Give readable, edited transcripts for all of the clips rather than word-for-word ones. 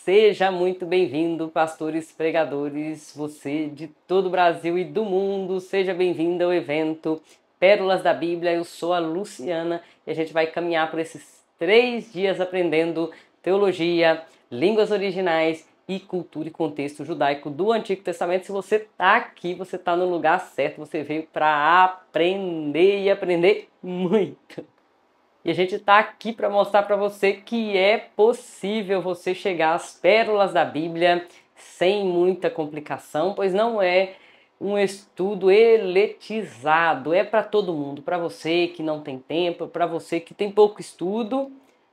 Seja muito bem-vindo, pastores, pregadores, você de todo o Brasil e do mundo, seja bem-vindo ao evento Pérolas da Bíblia. Eu sou a Luciana e a gente vai caminhar por esses 3 dias aprendendo teologia, línguas originais e cultura e contexto judaico do Antigo Testamento. Se você está aqui, você está no lugar certo, você veio para aprender e aprender muito. E a gente está aqui para mostrar para você que é possível você chegar às pérolas da Bíblia sem muita complicação, pois não é um estudo elitizado, é para todo mundo, para você que não tem tempo, para você que tem pouco estudo,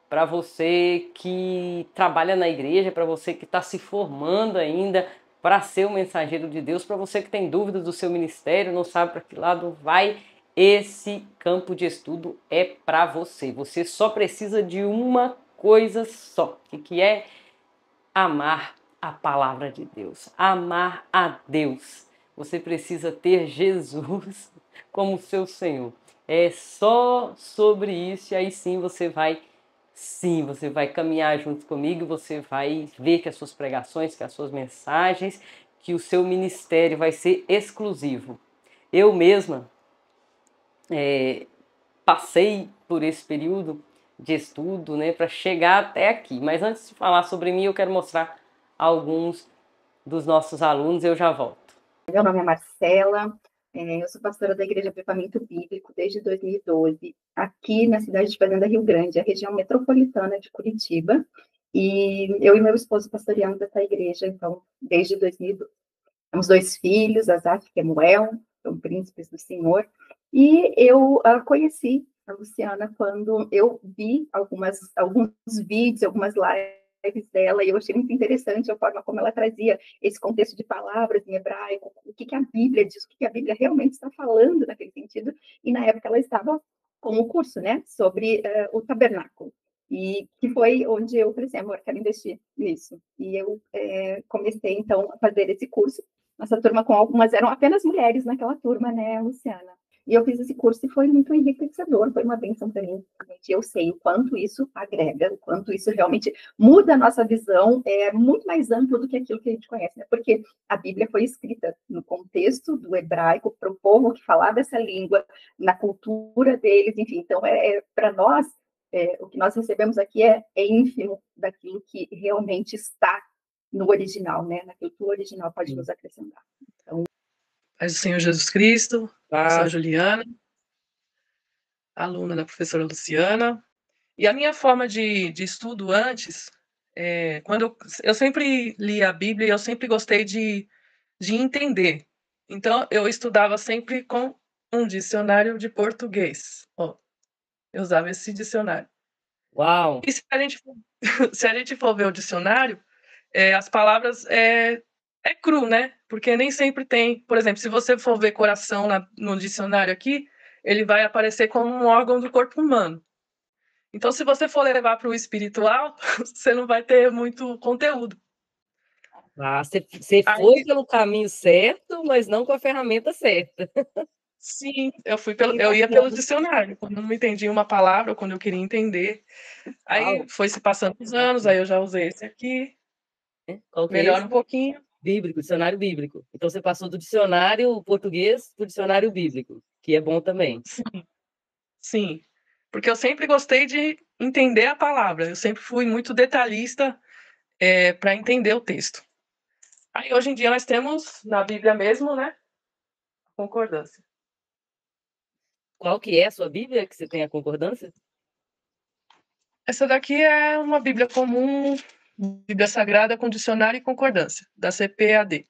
para você que trabalha na igreja, para você que está se formando ainda para ser um mensageiro de Deus, para você que tem dúvidas do seu ministério, não sabe para que lado vai. Esse campo de estudo é para você. Você só precisa de uma coisa só, que é amar a palavra de Deus, amar a Deus. Você precisa ter Jesus como seu Senhor. É só sobre isso e aí você vai caminhar junto comigo, você vai ver que as suas pregações, que as suas mensagens, que o seu ministério vai ser exclusivo. Eu mesma passei por esse período de estudo, né, para chegar até aqui. Mas antes de falar sobre mim, eu quero mostrar alguns dos nossos alunos. Eu já volto. Meu nome é Marcela, eu sou pastora da Igreja Avivamento Bíblico desde 2012, aqui na cidade de Fazenda Rio Grande, a região metropolitana de Curitiba, e eu e meu esposo pastoreamos essa igreja, então, desde 2012. Temos 2 filhos, Azaf e Kemuel, são príncipes do Senhor, e eu conheci a Luciana quando eu vi alguns vídeos, algumas lives dela, e eu achei muito interessante a forma como ela trazia esse contexto de palavras em hebraico, o que a Bíblia diz, o que a Bíblia realmente está falando naquele sentido, e na época ela estava com o curso, né, sobre o tabernáculo. E que foi onde eu falei assim, amor, quero investir nisso. E eu comecei, então, a fazer esse curso. Nossa turma com algumas eram apenas mulheres naquela turma, né, Luciana? E eu fiz esse curso e foi muito enriquecedor, foi uma bênção para mim. Eu sei o quanto isso agrega, o quanto isso realmente muda a nossa visão, é muito mais amplo do que aquilo que a gente conhece, né? Porque a Bíblia foi escrita no contexto do hebraico, para o povo que falava essa língua, na cultura deles, enfim. Então, para nós, o que nós recebemos aqui é ínfimo daquilo que realmente está no original, né? Naquilo que o original pode nos acrescentar. Então, Paz do Senhor Jesus Cristo, eu sou a Tá? Juliana, aluna da professora Luciana. E a minha forma de estudo antes, quando eu sempre li a Bíblia e eu sempre gostei de entender. Então, eu estudava sempre com um dicionário de português. Ó, eu usava esse dicionário. Uau! E se a gente, se a gente for ver o dicionário, as palavras é cru, né? Porque nem sempre tem. Por exemplo, se você for ver coração no dicionário aqui, ele vai aparecer como um órgão do corpo humano. Então, se você for levar para o espiritual, você não vai ter muito conteúdo. Ah, você foi Aí, pelo caminho certo, mas não com a ferramenta certa. sim, eu ia pelo dicionário. Quando eu não entendia uma palavra, ou quando eu queria entender. Aí Uau! foi se passando os anos, aí eu já usei esse aqui, Qual que é melhora esse? um pouquinho. Bíblico, dicionário bíblico. Então você passou do dicionário português para o dicionário bíblico, que é bom também. Sim, sim. Porque eu sempre gostei de entender a palavra. Eu sempre fui muito detalhista para entender o texto. Aí hoje em dia nós temos na Bíblia mesmo, né? Concordância. Qual que é a sua Bíblia que você tem a concordância? Essa daqui é uma Bíblia comum, Bíblia Sagrada com dicionário e concordância, da CPAD.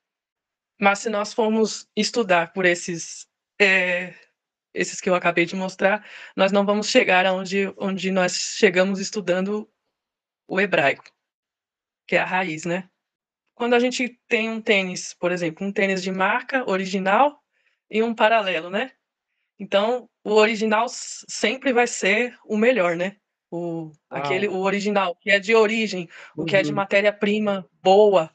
Mas se nós formos estudar por esses que eu acabei de mostrar, nós não vamos chegar onde nós chegamos estudando o hebraico, que é a raiz, né? Quando a gente tem um tênis, por exemplo, um tênis de marca original e um paralelo, né? Então, o original sempre vai ser o melhor, né? Uau! O original, que é de origem, o que é de Uhum. matéria-prima boa,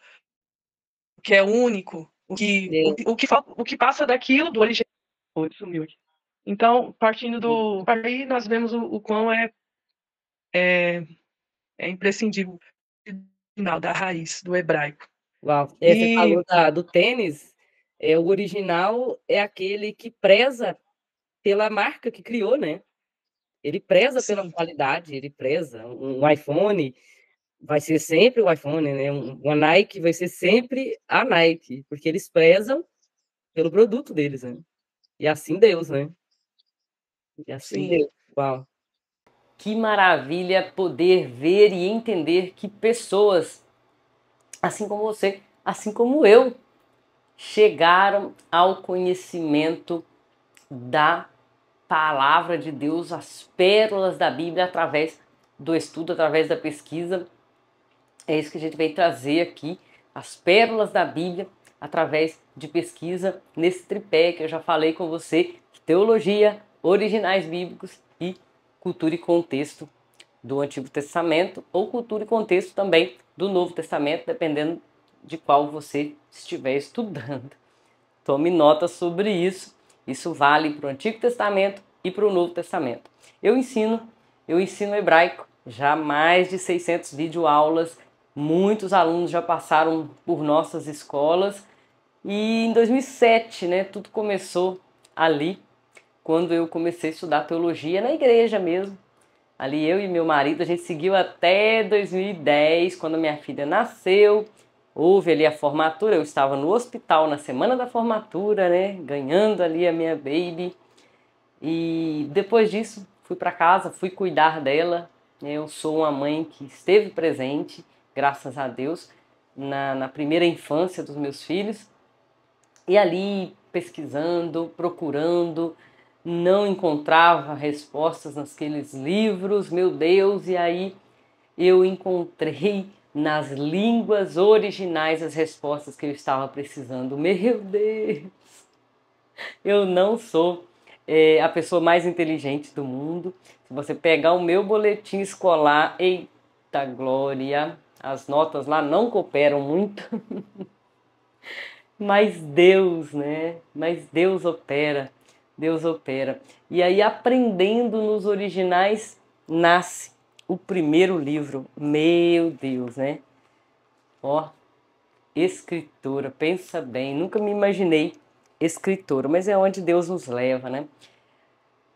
o que é único, É. o que passa daquilo do original. Oi, sumiu aqui. Então, partindo do. Aí nós vemos o quão é imprescindível original, da raiz, do hebraico. Uau! Você E falou do tênis, o original é aquele que preza pela marca que criou, né. Ele preza pela sim, qualidade, ele preza. Um iPhone vai ser sempre o iPhone, né, uma Nike vai ser sempre a Nike, porque eles prezam pelo produto deles, né. E assim Deus, né. E assim sim, Deus. Uau! Que maravilha poder ver e entender que pessoas, assim como você, assim como eu, chegaram ao conhecimento da palavra de Deus, as pérolas da Bíblia, através do estudo, através da pesquisa. É isso que a gente vem trazer aqui, as pérolas da Bíblia, através de pesquisa, nesse tripé que eu já falei com você, teologia, originais bíblicos e cultura e contexto do Antigo Testamento, ou cultura e contexto também do Novo Testamento, dependendo de qual você estiver estudando. Tome nota sobre isso. Isso vale para o Antigo Testamento e para o Novo Testamento. Eu ensino hebraico, já mais de 600 videoaulas. Muitos alunos já passaram por nossas escolas. E em 2007, né, tudo começou ali, quando eu comecei a estudar teologia na igreja mesmo. Ali eu e meu marido, a gente seguiu até 2010, quando minha filha nasceu. Houve ali a formatura, eu estava no hospital na semana da formatura, né? Ganhando ali a minha baby. E depois disso, fui para casa, fui cuidar dela. Eu sou uma mãe que esteve presente, graças a Deus, na primeira infância dos meus filhos. E ali, pesquisando, procurando, não encontrava respostas naqueles livros, meu Deus, e aí eu encontrei nas línguas originais as respostas que eu estava precisando. Meu Deus, eu não sou a pessoa mais inteligente do mundo. Se você pegar o meu boletim escolar, eita glória, as notas lá não cooperam muito. Mas Deus, né? Mas Deus opera, Deus opera. E aí, aprendendo nos originais, nasce o primeiro livro. Meu Deus, né? Ó, escritora, pensa bem, nunca me imaginei escritora, mas é onde Deus nos leva, né?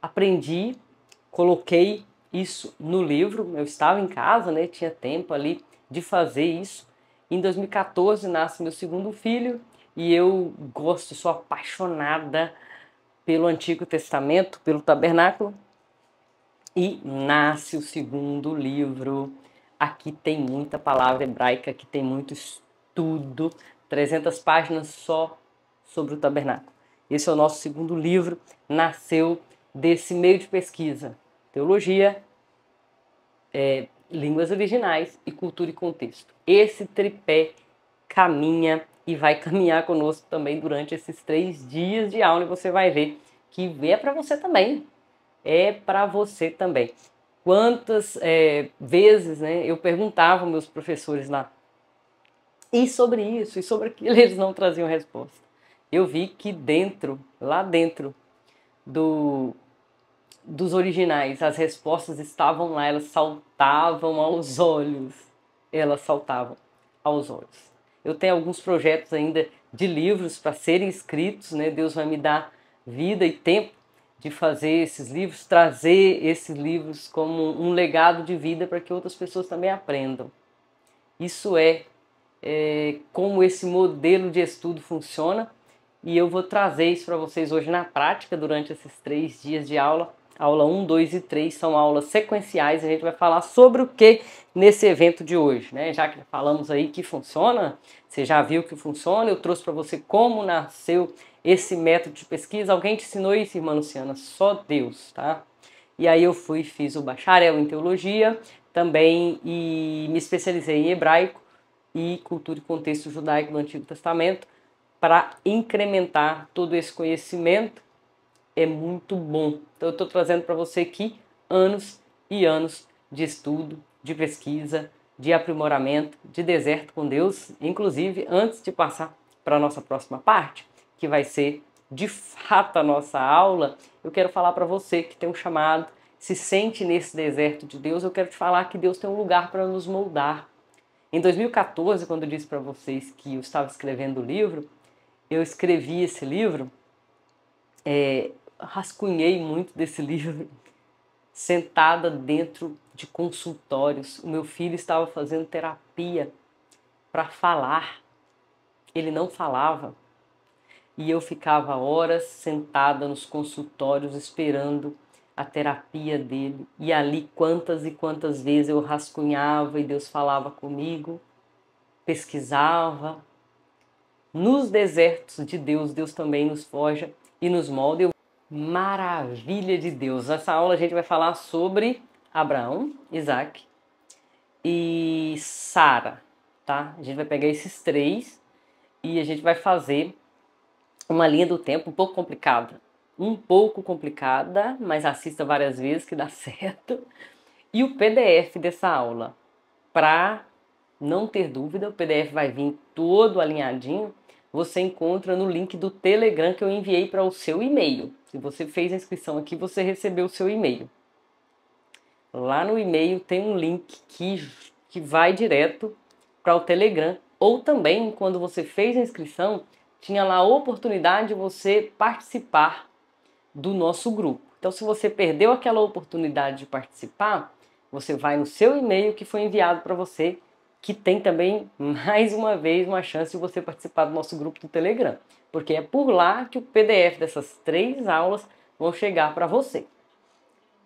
Aprendi, coloquei isso no livro, eu estava em casa, né? Tinha tempo ali de fazer isso. Em 2014 nasce meu segundo filho e eu gosto, sou apaixonada pelo Antigo Testamento, pelo tabernáculo, e nasce o segundo livro. Aqui tem muita palavra hebraica, aqui tem muito estudo, 300 páginas só sobre o tabernáculo. Esse é o nosso segundo livro, nasceu desse meio de pesquisa, teologia, línguas originais e cultura e contexto. Esse tripé caminha e vai caminhar conosco também durante esses 3 dias de aula, e você vai ver que é para você também. É para você também. Quantas vezes, né, eu perguntava aos meus professores lá, e sobre isso, e sobre aquilo, eles não traziam resposta. Eu vi que lá dentro do, dos originais, as respostas estavam lá, elas saltavam aos olhos. Elas saltavam aos olhos. Eu tenho alguns projetos ainda de livros para serem escritos, né? Deus vai me dar vida e tempo de fazer esses livros, trazer esses livros como um legado de vida para que outras pessoas também aprendam. Isso como esse modelo de estudo funciona, e eu vou trazer isso para vocês hoje na prática durante esses 3 dias de aula. Aula 1, 2 e 3 são aulas sequenciais. A gente vai falar sobre o que nesse evento de hoje, né? Já que falamos aí que funciona, você já viu que funciona, eu trouxe para você como nasceu esse método de pesquisa. Alguém te ensinou isso, irmã Luciana? Só Deus, tá? E aí eu fiz o bacharel em teologia também e me especializei em hebraico e cultura e contexto judaico do Antigo Testamento para incrementar todo esse conhecimento. É muito bom. Então eu estou trazendo para você aqui anos e anos de estudo, de pesquisa, de aprimoramento, de deserto com Deus, inclusive antes de passar para a nossa próxima parte, que vai ser de fato a nossa aula. Eu quero falar para você que tem um chamado, se sente nesse deserto de Deus, eu quero te falar que Deus tem um lugar para nos moldar. Em 2014, quando eu disse para vocês que eu estava escrevendo o livro, eu escrevi esse livro, rascunhei muito desse livro, sentada dentro de consultórios. O meu filho estava fazendo terapia para falar, ele não falava. E eu ficava horas sentada nos consultórios esperando a terapia dele. E ali quantas e quantas vezes eu rascunhava e Deus falava comigo, pesquisava. Nos desertos de Deus, Deus também nos forja e nos molda. Maravilha de Deus! Nessa aula a gente vai falar sobre Abraão, Isaac e Sara, tá? A gente vai pegar esses três e a gente vai fazer uma linha do tempo um pouco complicada, mas assista várias vezes que dá certo. E o PDF dessa aula, para não ter dúvida, o PDF vai vir todo alinhadinho, você encontra no link do Telegram que eu enviei para o seu e-mail. Se você fez a inscrição aqui, você recebeu o seu e-mail. Lá no e-mail tem um link que vai direto para o Telegram, ou também, quando você fez a inscrição, tinha lá a oportunidade de você participar do nosso grupo. Então, se você perdeu aquela oportunidade de participar, você vai no seu e-mail que foi enviado para você, que tem também, mais uma vez, uma chance de você participar do nosso grupo do Telegram. Porque é por lá que o PDF dessas 3 aulas vão chegar para você.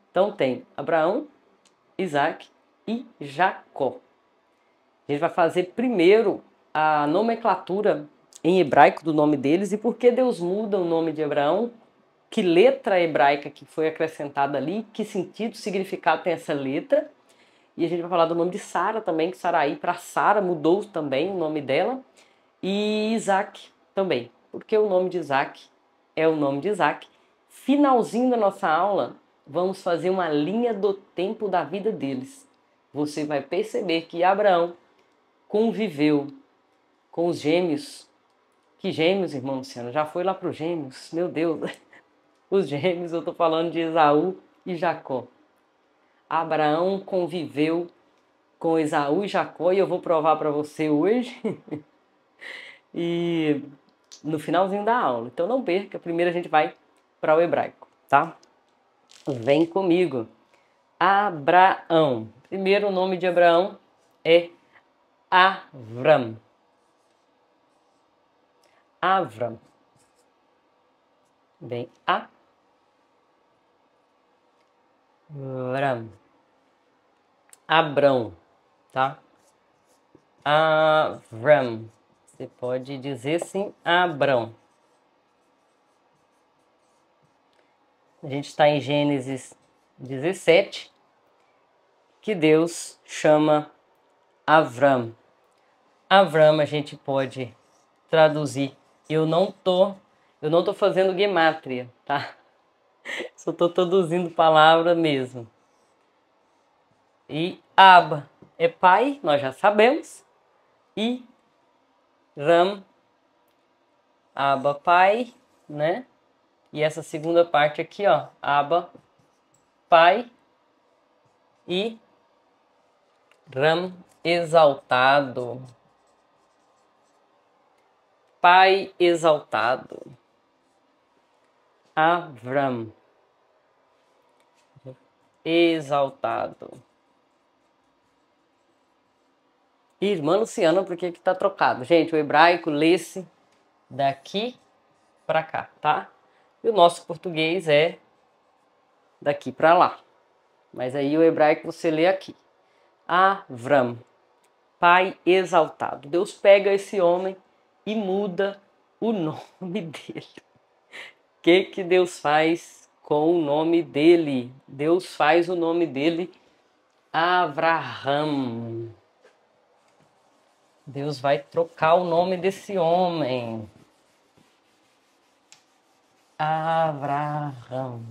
Então, tem Abraão, Isaac e Jacó. A gente vai fazer primeiro a nomenclatura em hebraico do nome deles e por que Deus muda o nome de Abraão, que letra hebraica que foi acrescentada ali, que sentido, significado tem essa letra. E a gente vai falar do nome de Sara também, que Sarai para Sara mudou também o nome dela. E Isaac também, porque o nome de Isaac é o nome de Isaac. Finalzinho da nossa aula, vamos fazer uma linha do tempo da vida deles. Você vai perceber que Abraão conviveu com os gêmeos. Que gêmeos, irmão Luciano? Já foi lá para os gêmeos? Meu Deus! Os gêmeos, eu estou falando de Esaú e Jacó. Abraão conviveu com Esaú e Jacó e eu vou provar para você hoje e no finalzinho da aula. Então não perca, primeiro a gente vai para o hebraico, tá? Vem comigo. Abraão. Primeiro o nome de Abraão é Avram. Avram. Vem Avram. Abrão, tá? Avram. Você pode dizer sim, Abrão. A gente está em Gênesis 17, que Deus chama Avram. Avram a gente pode traduzir. Eu não tô fazendo gemátria, tá? Só tô traduzindo palavra mesmo. E Aba é pai, nós já sabemos. E Ram, Aba pai, né? E essa segunda parte aqui, ó, Aba pai e Ram exaltado. Pai exaltado. Avram exaltado. Irmã Luciana, por que tá trocado? Gente, o hebraico lê-se daqui para cá, tá? E o nosso português é daqui para lá. Mas aí o hebraico você lê aqui. Avram, pai exaltado. Deus pega esse homem e muda o nome dele. O que Deus faz com o nome dele? Deus faz o nome dele Avraham. Deus vai trocar o nome desse homem. Avraham.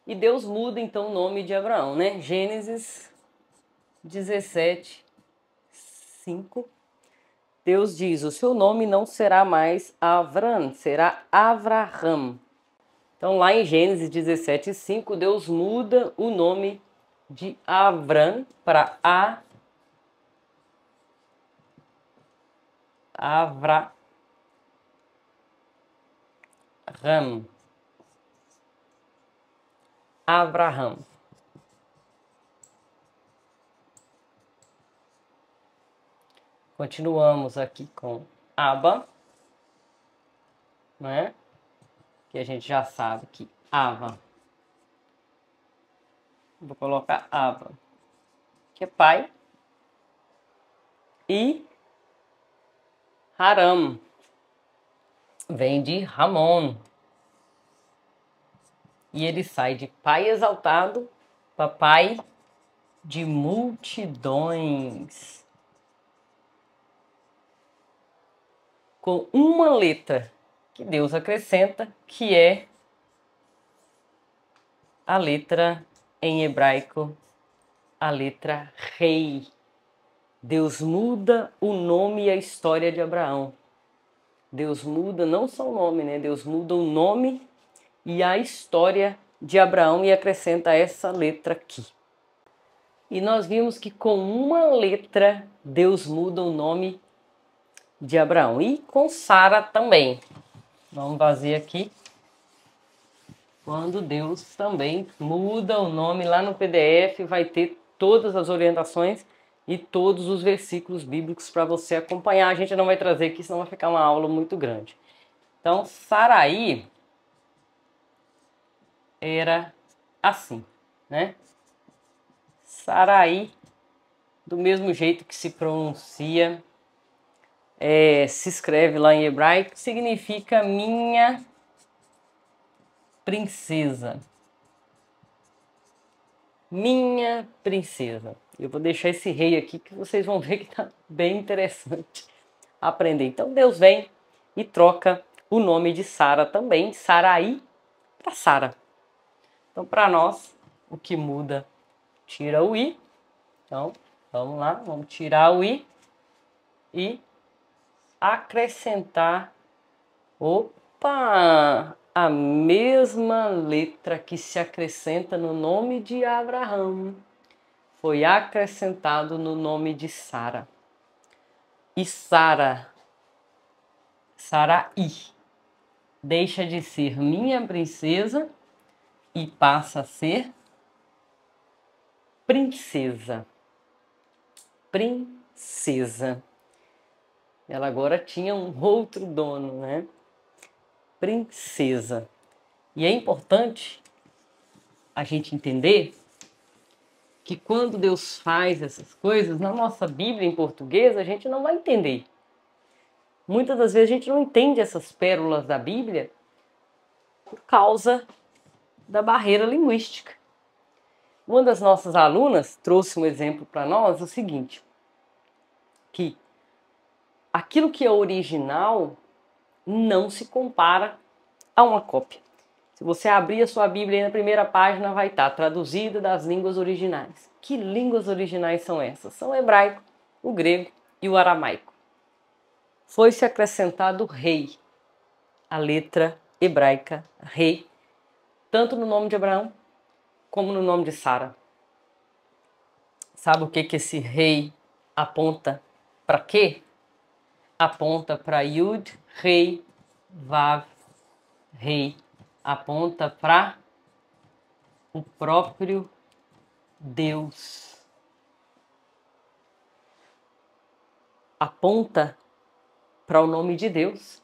E Deus muda então o nome de Abraão, né? Gênesis 17, 5. Deus diz: o seu nome não será mais Avram, será Avraham. Então lá em Gênesis 17, 5, Deus muda o nome de Avram para Avraham. Abraham. Continuamos aqui com Aba, né? Que a gente já sabe que Ava. Vou colocar Ava, que é pai. E Haram vem de Ramon. E ele sai de pai exaltado para pai de multidões. Com uma letra que Deus acrescenta, que é a letra em hebraico, a letra Rei. Deus muda o nome e a história de Abraão. Deus muda não só o nome, né? Deus muda o nome e a história de Abraão e acrescenta essa letra aqui. E nós vimos que com uma letra Deus muda o nome de Abraão. E com Sara também. Vamos fazer aqui. Quando Deus também muda o nome lá no PDF, vai ter todas as orientações e todos os versículos bíblicos para você acompanhar. A gente não vai trazer aqui, senão vai ficar uma aula muito grande. Então, Sarai era assim, né? Sarai, do mesmo jeito que se pronuncia, se escreve lá em hebraico, significa minha princesa. Minha princesa. Eu vou deixar esse rei aqui que vocês vão ver que está bem interessante aprender. Então Deus vem e troca o nome de Sara também, Sarai, para Sara. Então para nós, o que muda, tira o i. Então vamos lá, vamos tirar o i e acrescentar, a mesma letra que se acrescenta no nome de Abraão foi acrescentado no nome de Sara. E Sarai deixa de ser minha princesa e passa a ser princesa. Princesa. Ela agora tinha um outro dono, né? Princesa. E é importante a gente entender que quando Deus faz essas coisas, na nossa Bíblia em português, a gente não vai entender. Muitas das vezes a gente não entende essas pérolas da Bíblia por causa da barreira linguística. Uma das nossas alunas trouxe um exemplo para nós, o seguinte, que aquilo que é original não se compara a uma cópia. Se você abrir a sua Bíblia, aí na primeira página vai estar traduzida das línguas originais. Que línguas originais são essas? São o hebraico, o grego e o aramaico. Foi-se acrescentado rei, a letra hebraica rei, tanto no nome de Abraão como no nome de Sara. Sabe o que esse rei aponta para quê? Aponta para Yud, rei, Vav, rei. Aponta para o próprio Deus. Aponta para o nome de Deus.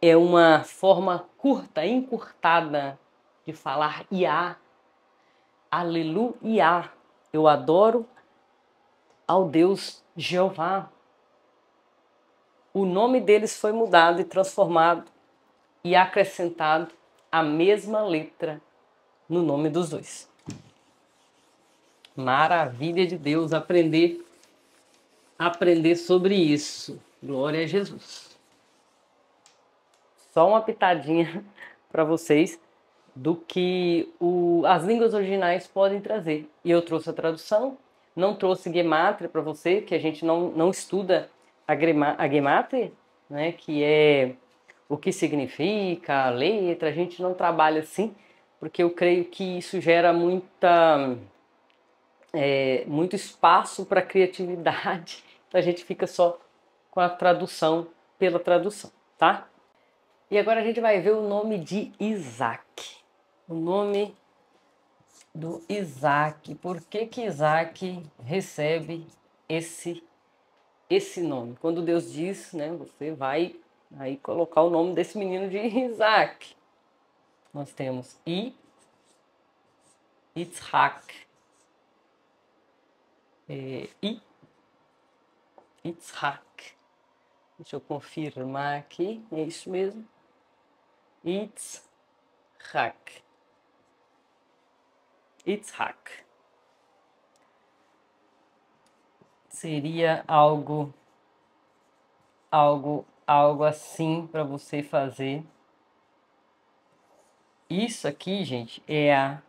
É uma forma curta, encurtada de falar Iá. Aleluia. Eu adoro ao Deus Jeová. O nome deles foi mudado e transformado e acrescentado a mesma letra no nome dos dois. Maravilha de Deus aprender sobre isso. Glória a Jesus. Só uma pitadinha para vocês do que as línguas originais podem trazer. E eu trouxe a tradução, não trouxe gemátria para você, que a gente não estuda a gemátria, né, que é o que significa a letra, a gente não trabalha assim, porque eu creio que isso gera muito espaço para criatividade, então a gente fica só com a tradução pela tradução, tá? E agora a gente vai ver o nome de Isaac. O nome do Isaac. Por que que Isaac recebe esse nome? Quando Deus diz, né, você vai aí colocar o nome desse menino de Isaac. Nós temos Yitzhak. Yitzhak. Deixa eu confirmar aqui. É isso mesmo. Yitzhak. Yitzhak. Seria algo assim para você fazer. Isso aqui, gente, é a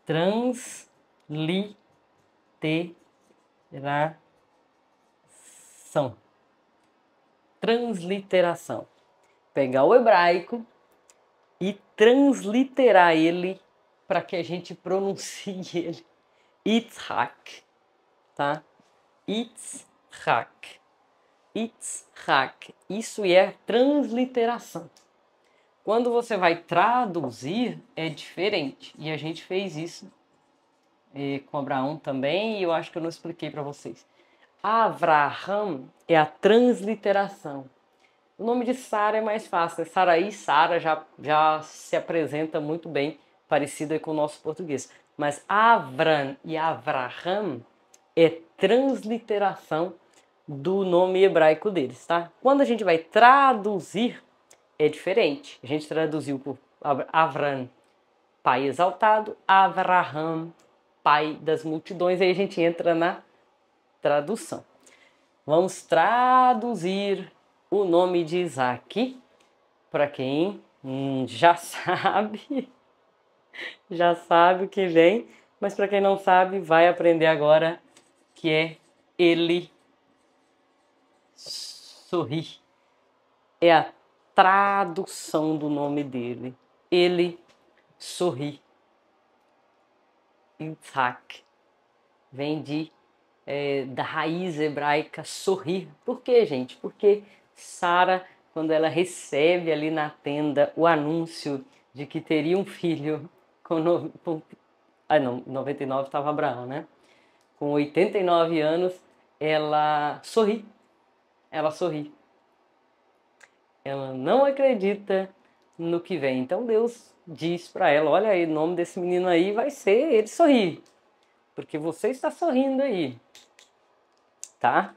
transliteração. Transliteração. Pegar o hebraico e transliterar ele para que a gente pronuncie ele. Yitzhak, tá? Yitzhak. Yitzhak. Isso é transliteração. Quando você vai traduzir, é diferente. E a gente fez isso com Abraão também, e eu acho que eu não expliquei para vocês. Avraham é a transliteração. O nome de Sara é mais fácil. Saraí, Sara já se apresenta muito bem, parecida com o nosso português. Mas Avram e Avraham é transliteração do nome hebraico deles, tá? Quando a gente vai traduzir, é diferente. A gente traduziu por Avram, pai exaltado, Avraham, pai das multidões, aí a gente entra na tradução. Vamos traduzir o nome de Isaac, para quem já sabe o que vem, mas para quem não sabe, vai aprender agora, que é ele sorri. É a tradução do nome dele. Ele sorri. Isaac vem da raiz hebraica sorrir. Por quê, gente? Porque Sara, quando ela recebe ali na tenda o anúncio de que teria um filho, com 99 estava Abraão, né? Com 89 anos, ela sorri. Ela sorri. Ela não acredita no que vem. Então Deus diz para ela, olha aí, o nome desse menino aí vai ser ele sorrir. Porque você está sorrindo aí. Tá?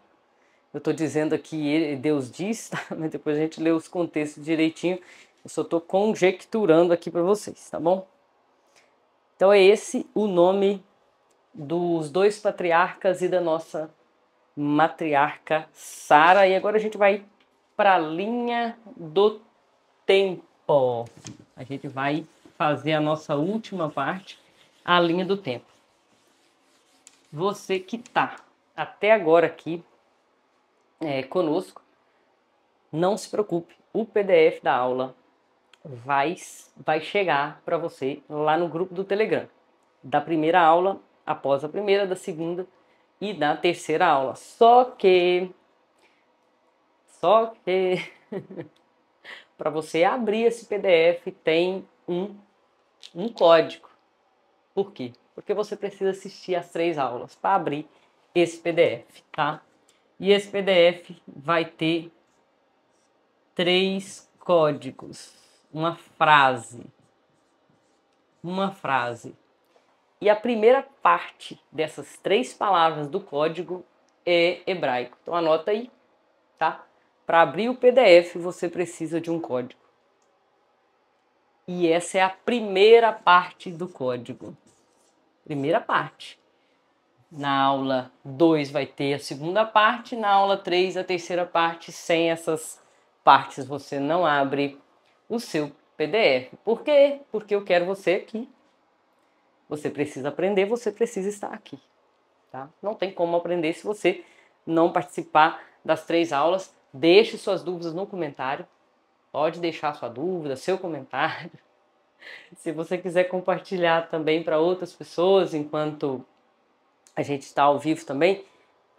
Eu estou dizendo aqui, Deus diz, tá? Mas depois a gente lê os contextos direitinho. Eu só estou conjecturando aqui para vocês, tá bom? Então é esse o nome dos dois patriarcas e da nossa matriarca Sara. E agora a gente vai para a linha do tempo. A gente vai fazer a nossa última parte, a linha do tempo. Você que está até agora aqui conosco, não se preocupe, o PDF da aula vai chegar para você lá no grupo do Telegram, da primeira aula, após a primeira, da segunda e da terceira aula. Só que para você abrir esse PDF tem um código. Por quê? Porque você precisa assistir as 3 aulas para abrir esse PDF, tá? E esse PDF vai ter 3 códigos, uma frase. E a primeira parte dessas 3 palavras do código é hebraico. Então anota aí, tá? Para abrir o PDF você precisa de um código. E essa é a primeira parte do código. Primeira parte. Na aula 2 vai ter a segunda parte, na aula 3 a terceira parte. Sem essas partes você não abre o seu PDF. Por quê? Porque eu quero você aqui. Você precisa aprender, você precisa estar aqui. Tá? Não tem como aprender se você não participar das 3 aulas. Deixe suas dúvidas no comentário. Pode deixar sua dúvida, seu comentário. Se você quiser compartilhar também para outras pessoas enquanto a gente está ao vivo também,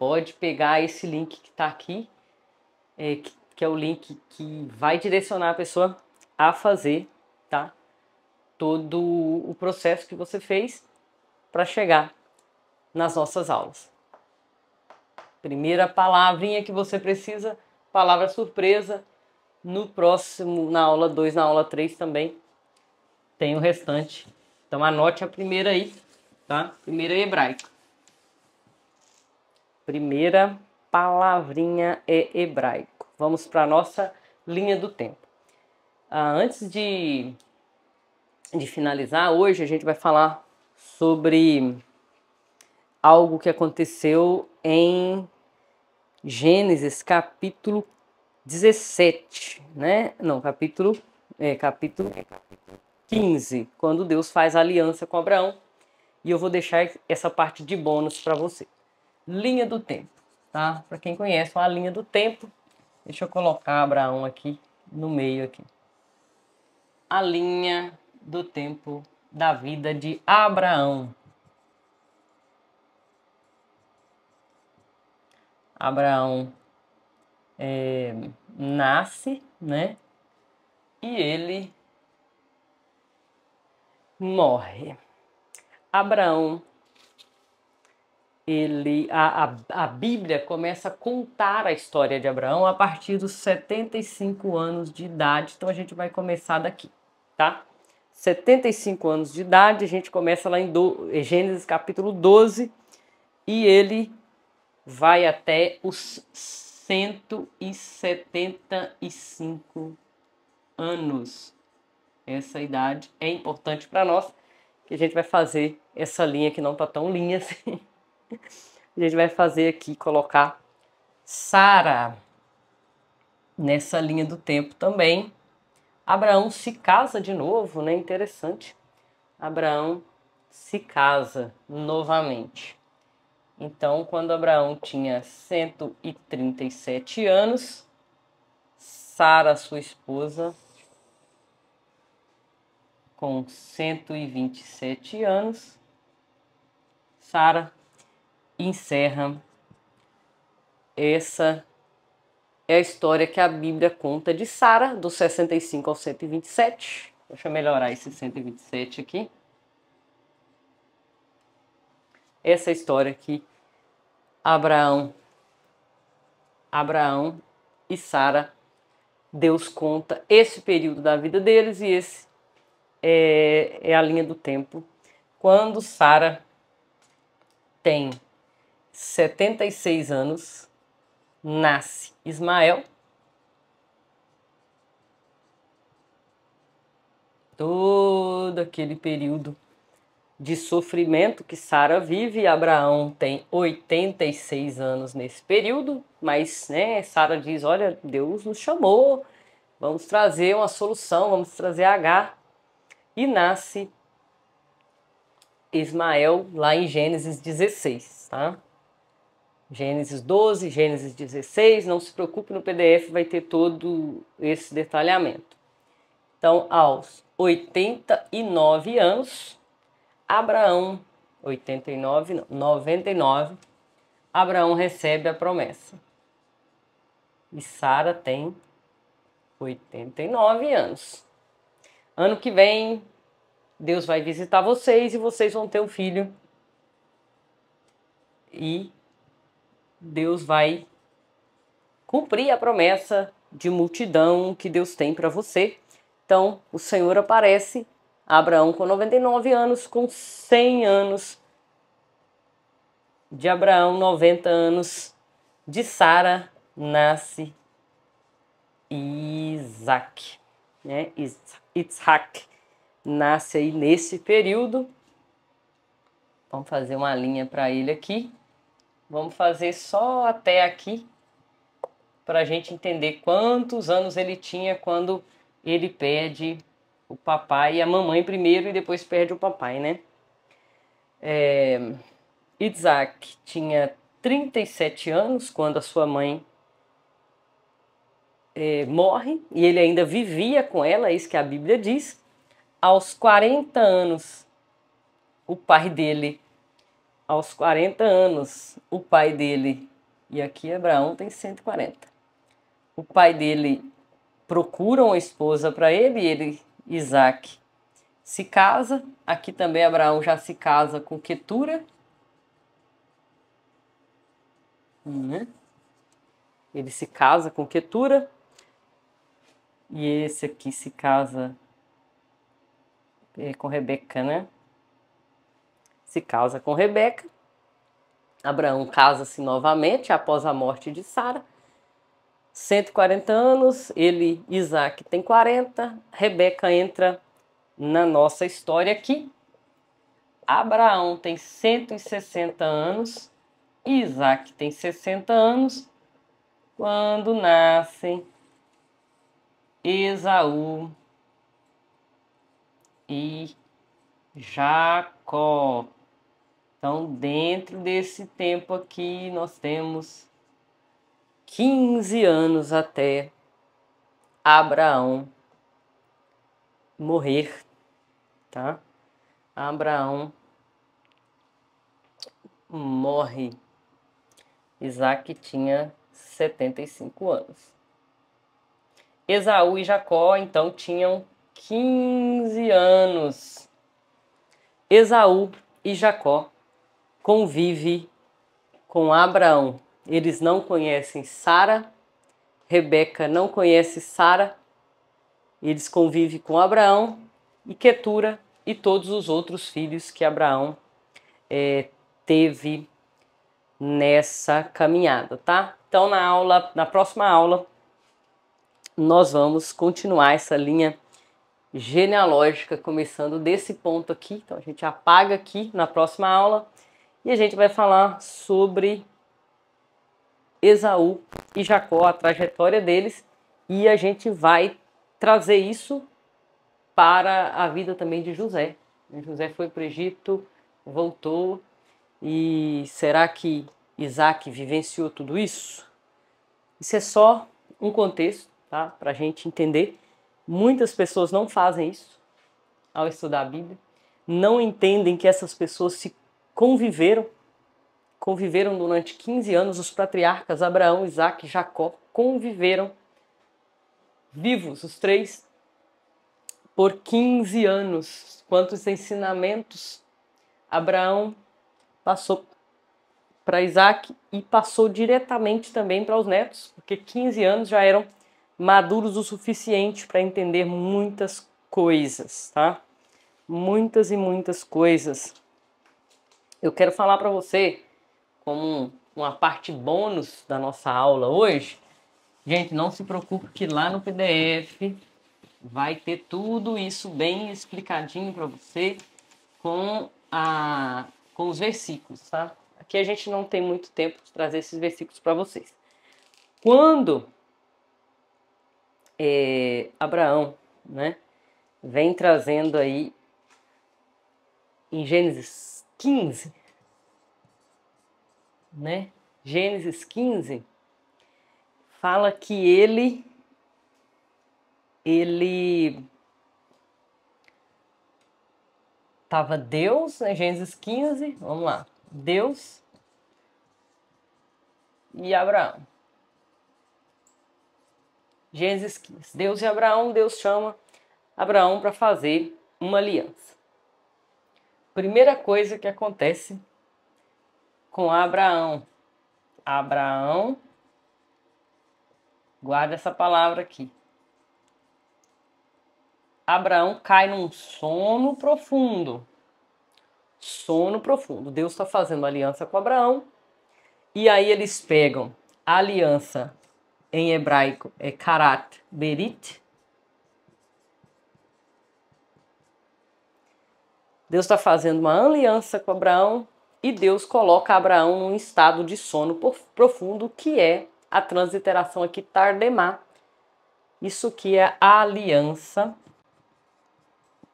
pode pegar esse link que está aqui, que é o link que vai direcionar a pessoa a fazer, tá? Todo o processo que você fez para chegar nas nossas aulas. Primeira palavrinha que você precisa, palavra surpresa. No próximo, na aula 2, na aula 3 também tem o restante. Então anote a primeira aí, tá? Primeira é hebraica. Primeira palavrinha é hebraico. Vamos para a nossa linha do tempo. Antes de finalizar, hoje a gente vai falar sobre algo que aconteceu em Gênesis capítulo 17, né? Não, capítulo 15, quando Deus faz aliança com Abraão. E eu vou deixar essa parte de bônus para você. Linha do tempo, tá? Para quem conhece a linha do tempo, deixa eu colocar Abraão aqui no meio aqui. A linha do tempo da vida de Abraão. Abraão nasce, né? E ele morre. Abraão, a Bíblia começa a contar a história de Abraão a partir dos 75 anos de idade. Então a gente vai começar daqui, tá? 75 anos de idade, a gente começa lá em Gênesis capítulo 12 e ele vai até os 175 anos. Essa idade é importante para nós, que a gente vai fazer essa linha que não está tão linha assim. A gente vai fazer aqui, colocar Sara nessa linha do tempo também. Abraão se casa de novo, né? Interessante. Abraão se casa novamente. Então, quando Abraão tinha 137 anos, Sara, sua esposa, com 127 anos, Sara encerra. Essa é a história que a Bíblia conta de Sara, dos 65 ao 127. Deixa eu melhorar esse 127 aqui. Essa é a história que Abraão e Sara, Deus conta esse período da vida deles, e esse é a linha do tempo. Quando Sara tem 76 anos, nasce Ismael. Todo aquele período de sofrimento que Sara vive. Abraão tem 86 anos nesse período, mas né, Sara diz, olha, Deus nos chamou, vamos trazer uma solução, vamos trazer Agar. E nasce Ismael lá em Gênesis 16, tá? Gênesis 12, Gênesis 16, não se preocupe, no PDF vai ter todo esse detalhamento. Então, aos 89 anos, Abraão, 99, Abraão recebe a promessa. E Sara tem 89 anos. Ano que vem, Deus vai visitar vocês e vocês vão ter um filho. E Deus vai cumprir a promessa de multidão que Deus tem para você. Então, o Senhor aparece, Abraão com 99 anos, com 100 anos de Abraão, 90 anos de Sara, nasce Isaac, né? Isaac nasce aí nesse período. Vamos fazer uma linha para ele aqui. Vamos fazer só até aqui, para a gente entender quantos anos ele tinha quando ele perde o papai e a mamãe primeiro e depois perde o papai, né? Isaac tinha 37 anos quando a sua mãe morre, e ele ainda vivia com ela, é isso que a Bíblia diz. Aos 40 anos, o pai dele e aqui Abraão tem 140. O pai dele procura uma esposa para ele, Isaac, se casa. Aqui também Abraão já se casa com Quetura. Ele se casa com Quetura. E esse aqui se casa com Rebeca, né? Se casa com Rebeca. Abraão casa-se novamente após a morte de Sara. 140 anos, Isaac tem 40. Rebeca entra na nossa história aqui. Abraão tem 160 anos. Isaac tem 60 anos. Quando nascem Esaú e Jacó. Então, dentro desse tempo aqui, nós temos 15 anos até Abraão morrer, tá? Abraão morre. Isaac tinha 75 anos. Esaú e Jacó, então, tinham 15 anos. Esaú e Jacó convivem com Abraão. Eles não conhecem Sara. Rebeca não conhece Sara. Eles convivem com Abraão e Quetura e todos os outros filhos que Abraão teve nessa caminhada, tá? Então, na próxima aula, nós vamos continuar essa linha genealógica, começando desse ponto aqui. Então, a gente apaga aqui na próxima aula e a gente vai falar sobre Esaú e Jacó, a trajetória deles, e a gente vai trazer isso para a vida também de José. José foi para o Egito, voltou, e será que Isaac vivenciou tudo isso? Isso é só um contexto, tá? Para a gente entender. Muitas pessoas não fazem isso ao estudar a Bíblia, não entendem que essas pessoas se conviveram durante 15 anos, os patriarcas Abraão, Isaac e Jacó conviveram vivos, os três, por 15 anos. Quantos ensinamentos Abraão passou para Isaac e passou diretamente também para os netos, porque 15 anos já eram maduros o suficiente para entender muitas coisas, tá? Muitas e muitas coisas. Eu quero falar para você, como uma parte bônus da nossa aula hoje, gente, não se preocupe que lá no PDF vai ter tudo isso bem explicadinho para você com os versículos, tá? Aqui a gente não tem muito tempo de trazer esses versículos para vocês. Quando Abraão, né, vem trazendo aí em Gênesis 15, né? Gênesis 15 fala que ele estava Deus, né? Gênesis 15, vamos lá. Deus e Abraão. Gênesis 15. Deus e Abraão, Deus chama Abraão para fazer uma aliança. Primeira coisa que acontece com Abraão. Abraão, guarda essa palavra aqui. Abraão cai num sono profundo. Sono profundo. Deus está fazendo aliança com Abraão. E aí eles pegam a aliança, em hebraico é karat berit. Deus está fazendo uma aliança com Abraão e Deus coloca Abraão num estado de sono profundo, que é a transliteração aqui tardemá. Isso que é a aliança,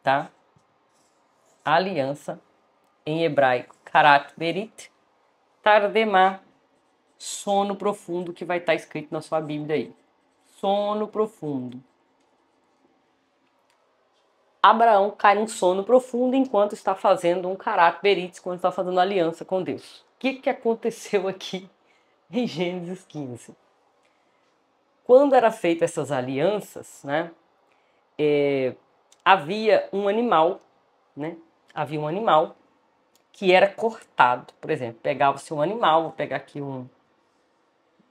tá? Aliança em hebraico, karat berit, tardemá, sono profundo, que vai estar escrito na sua Bíblia aí. Sono profundo. Abraão cai num sono profundo enquanto está fazendo um karat berit, quando está fazendo aliança com Deus. O que aconteceu aqui em Gênesis 15. Quando era feita essas alianças, né, havia um animal, né, havia um animal que era cortado. Por exemplo, pegava-se um animal, vou pegar aqui um...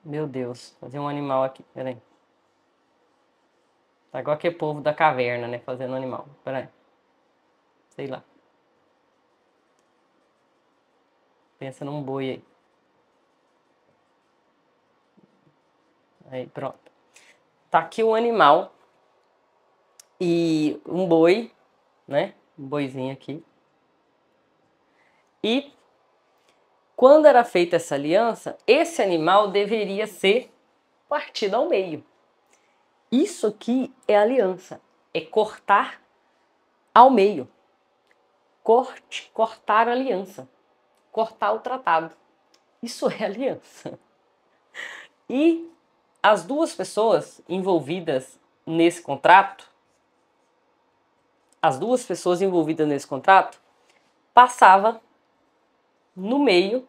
Meu Deus, fazer um animal aqui, peraí. Tá igual aquele povo da caverna, né, fazendo animal. Peraí. Sei lá. Pensa num boi aí. Aí, pronto. Tá aqui um animal e um boi, né? Um boizinho aqui. E quando era feita essa aliança, esse animal deveria ser partido ao meio. Isso aqui é aliança. É cortar ao meio. Cortar a aliança. Cortar o tratado. Isso é aliança. E as duas pessoas envolvidas nesse contrato, passava no meio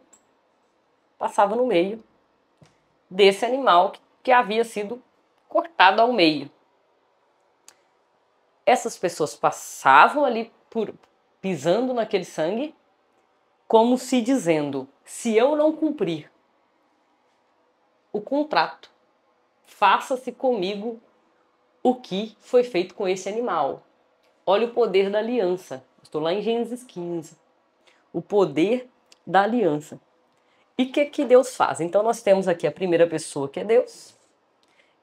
desse animal que havia sido cortado ao meio. Essas pessoas passavam ali pisando naquele sangue, como se dizendo: se eu não cumprir o contrato, faça-se comigo o que foi feito com esse animal. Olha o poder da aliança. Estou lá em Gênesis 15. O poder da aliança. E o que Deus faz? Então nós temos aqui a primeira pessoa, que é Deus,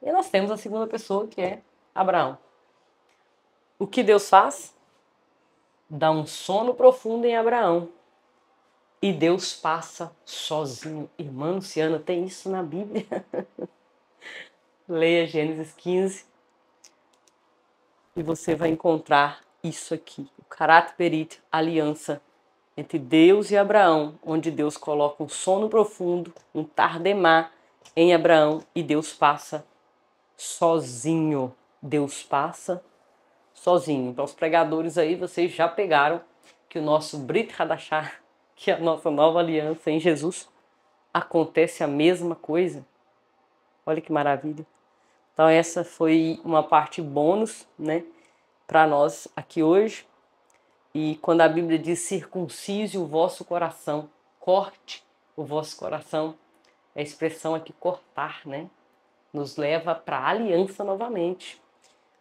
e nós temos a segunda pessoa, que é Abraão. O que Deus faz? Dá um sono profundo em Abraão. E Deus passa sozinho. Irmã Luciana, tem isso na Bíblia? Leia Gênesis 15 e você vai encontrar isso aqui. O caráter perito, aliança entre Deus e Abraão, onde Deus coloca um sono profundo, um tardemá em Abraão e Deus passa sozinho. Deus passa sozinho. Então os pregadores aí, vocês já pegaram que o nosso Brit Hadashah, que é a nossa nova aliança em Jesus, acontece a mesma coisa. Olha que maravilha. Então essa foi uma parte bônus, né, para nós aqui hoje. E quando a Bíblia diz circuncise o vosso coração, corte o vosso coração, a expressão aqui cortar, né, nos leva para a aliança novamente.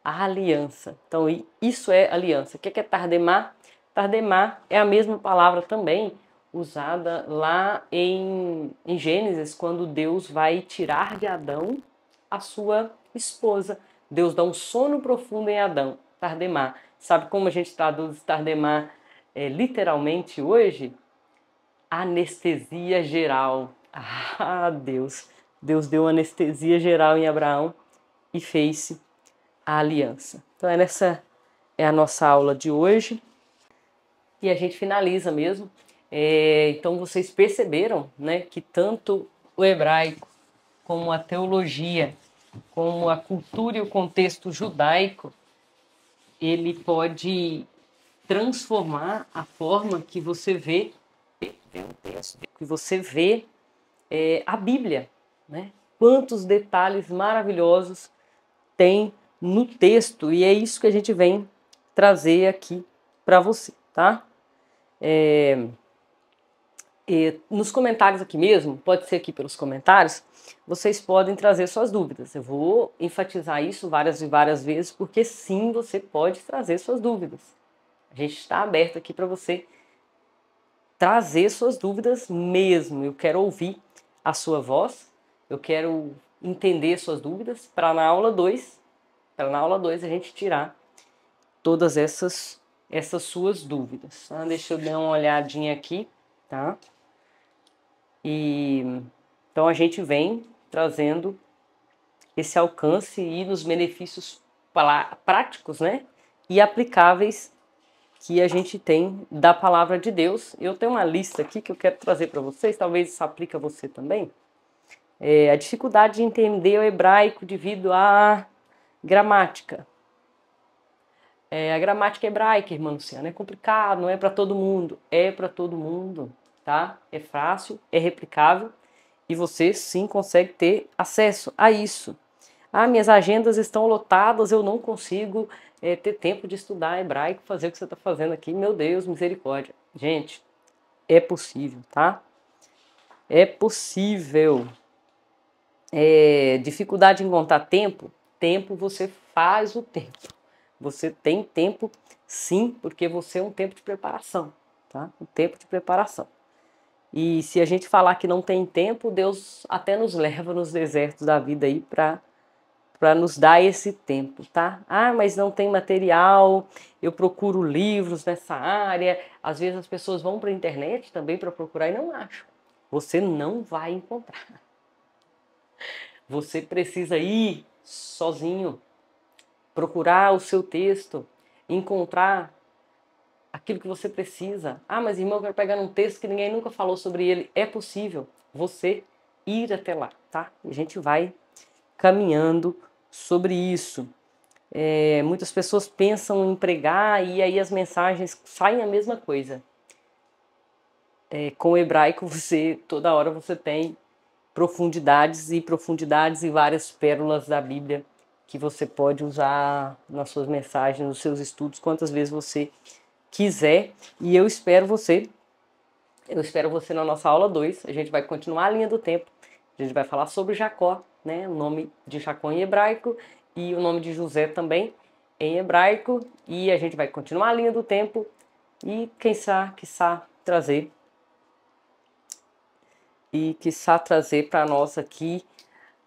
A aliança. Então isso é aliança. O que é tardemá? Tardemá é a mesma palavra também usada lá em Gênesis, quando Deus vai tirar de Adão a sua esposa. Deus dá um sono profundo em Adão, tardemá. Sabe como a gente traduz tardemá literalmente hoje? Anestesia geral. Ah, Deus. Deus deu anestesia geral em Abraão e fez a aliança. Então essa é a nossa aula de hoje. E a gente finaliza mesmo. Então vocês perceberam, né, que tanto o hebraico como a teologia, como a cultura e o contexto judaico, ele pode transformar a forma que você vê a Bíblia, né? Quantos detalhes maravilhosos tem no texto, e é isso que a gente vem trazer aqui para você, tá? Nos comentários aqui mesmo, pode ser aqui pelos comentários, vocês podem trazer suas dúvidas. Eu vou enfatizar isso várias e várias vezes, porque sim, você pode trazer suas dúvidas. A gente está aberto aqui para você trazer suas dúvidas mesmo. Eu quero ouvir a sua voz, eu quero entender suas dúvidas, para na aula 2 a gente tirar todas essas suas dúvidas. Tá? Deixa eu dar uma olhadinha aqui, tá? Então a gente vem trazendo esse alcance e nos benefícios práticos, né, e aplicáveis que a gente tem da palavra de Deus. Eu tenho uma lista aqui que eu quero trazer para vocês, talvez isso aplique a você também. A dificuldade de entender o hebraico devido à gramática. A gramática hebraica, irmã Luciana, é complicado, não é para todo mundo. É para todo mundo, tá? É fácil, é replicável E você sim consegue ter acesso a isso. Ah, minhas agendas estão lotadas, eu não consigo ter tempo de estudar hebraico, fazer o que você está fazendo aqui. Meu Deus, misericórdia. Gente, é possível, tá? É possível. Dificuldade em encontrar tempo? Tempo você faz o tempo. Você tem tempo sim, porque você é um tempo de preparação, tá? Um tempo de preparação. E se a gente falar que não tem tempo, Deus até nos leva nos desertos da vida aí para nos dar esse tempo, tá? Ah, mas não tem material, eu procuro livros nessa área. Às vezes as pessoas vão para a internet também para procurar e não acham. Você não vai encontrar. Você precisa ir sozinho, procurar o seu texto, encontrar aquilo que você precisa. Ah, mas irmão, eu quero pegar um texto que ninguém nunca falou sobre ele. É possível você ir até lá, tá? E a gente vai caminhando sobre isso. Muitas pessoas pensam em pregar e aí as mensagens saem a mesma coisa. Com o hebraico, toda hora você tem profundidades e várias pérolas da Bíblia que você pode usar nas suas mensagens, nos seus estudos, quantas vezes você quiser. E eu espero você na nossa aula 2. A gente vai continuar a linha do tempo. A gente vai falar sobre Jacó, né? O nome de Jacó em hebraico e o nome de José também em hebraico. E a gente vai continuar a linha do tempo e quiçá trazer para nós aqui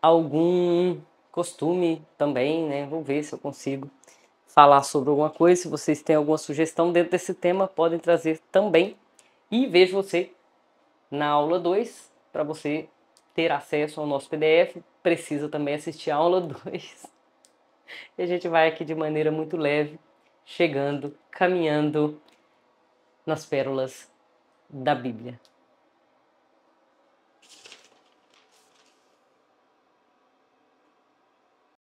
algum costume também, né? Vou ver se eu consigo falar sobre alguma coisa. Se vocês têm alguma sugestão dentro desse tema, podem trazer também. E vejo você na aula 2, para você ter acesso ao nosso PDF, precisa também assistir a aula 2. E a gente vai aqui de maneira muito leve, chegando, caminhando nas pérolas da Bíblia.